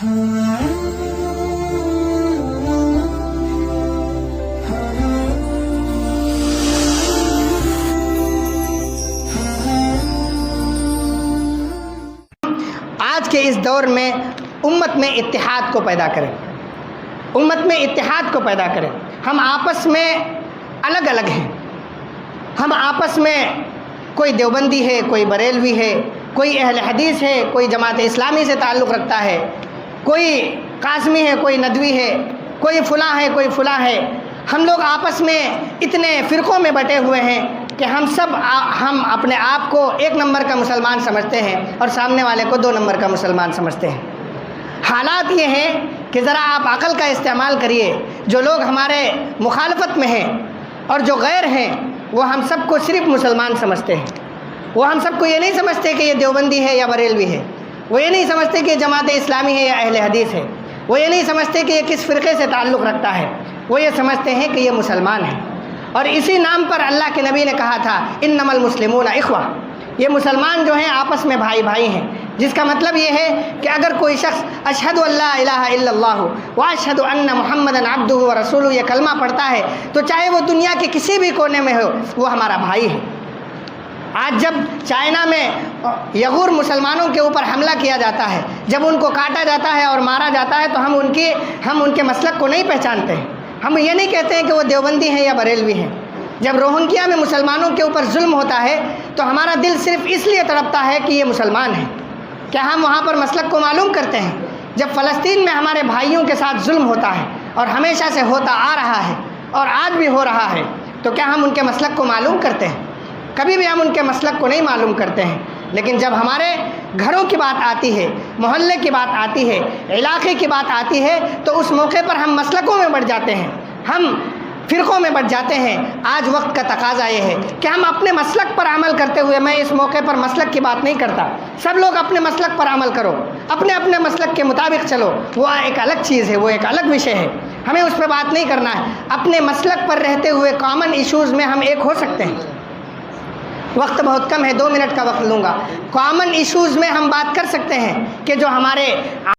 آج کے اس دور میں امت میں اتحاد کو پیدا کریں، امت میں اتحاد کو پیدا کریں۔ ہم آپس میں الگ الگ ہیں، ہم آپس میں کوئی دیوبندی ہے، کوئی بریلوی ہے، کوئی اہل حدیث ہے، کوئی جماعت اسلامی سے تعلق رکھتا ہے، کوئی قاسمی ہے، کوئی ندوی ہے، کوئی فلاں ہے، کوئی فلاں ہے۔ ہم لوگ آپس میں اتنے فرقوں میں بٹے ہوئے ہیں کہ ہم اپنے آپ کو ایک نمبر کا مسلمان سمجھتے ہیں اور سامنے والے کو 2 نمبر کا مسلمان سمجھتے ہیں۔ حالات یہ ہیں کہ ذرا آپ عقل کا استعمال کریے۔ جو لوگ ہمارے مخالفت میں ہیں اور جو غیر ہیں وہ ہم سب کو صرف مسلمان سمجھتے ہیں۔ وہ ہم سب کو یہ نہیں سمجھتے کہ یہ دیوبندی ہے یا بریلوی ہے، وہ یہ نہیں سمجھتے کہ یہ جماعت اسلامی ہے یا اہل حدیث ہے، وہ یہ نہیں سمجھتے کہ یہ کس فرقے سے تعلق رکھتا ہے، وہ یہ سمجھتے ہیں کہ یہ مسلمان ہے۔ اور اسی نام پر اللہ کے نبی نے کہا تھا انما المسلمون اخوہ، یہ مسلمان جو ہیں آپس میں بھائی بھائی ہیں، جس کا مطلب یہ ہے کہ اگر کوئی شخص اشہد ان لا الہ الا اللہ واشہد ان محمدا عبدہ ورسولہ یہ کلمہ پڑھتا ہے تو چاہے وہ دنیا کے کسی بھی کونے میں ہو وہ ہمارا بھائی ہے۔ آج جب چائنا میں یغور مسلمانوں کے اوپر حملہ کیا جاتا ہے، جب ان کو کاٹا جاتا ہے اور مارا جاتا ہے تو ہم ان کے مسلک کو نہیں پہچانتے ہیں، ہم یہ نہیں کہتے ہیں کہ وہ دیوبندی ہیں یا بریلوی ہیں۔ جب روہنگیا میں مسلمانوں کے اوپر ظلم ہوتا ہے تو ہمارا دل صرف اس لیے تڑپتا ہے کہ یہ مسلمان ہیں، کیا ہم وہاں پر مسلک کو معلوم کرتے ہیں؟ جب فلسطین میں ہمارے بھائیوں کے ساتھ ظلم ہوتا ہے اور ہمیشہ سے ہوتا آ رہا ہے اور آج بھی ہو رہا ہے تو کیا ہم ان کے مسلک کو معلوم کرتے ہیں؟ کبھی بھی ہم ان کے مسلک کو نہیں معلوم کرتے ہیں۔ لیکن جب ہمارے گھروں کی بات آتی ہے، محلے کی بات آتی ہے، علاقے کی بات آتی ہے تو اس موقع پر ہم مسلکوں میں بڑھ جاتے ہیں، ہم فرقوں میں بڑھ جاتے ہیں۔ آج وقت کا تقاضا یہ ہے کہ ہم اپنے مسلک پر عمل کرتے ہوئے، میں اس موقع پر مسلک کی بات نہیں کرتا، سب لوگ اپنے مسلک پر عمل کرو، اپنے اپنے مسلک کے مطابق چلو، وہ ایک الگ چیز ہے، وہ ایک الگ وشے ہے، ہمیں اس پہ بات نہیں کرنا ہے۔ اپنے مسلک پر رہتے ہوئے کامن ایشوز میں ہم ایک ہو سکتے ہیں۔ وقت بہت کم ہے، 2 منٹ کا وقت لوں گا۔ کامن ایشوز میں ہم بات کر سکتے ہیں کہ جو ہمارے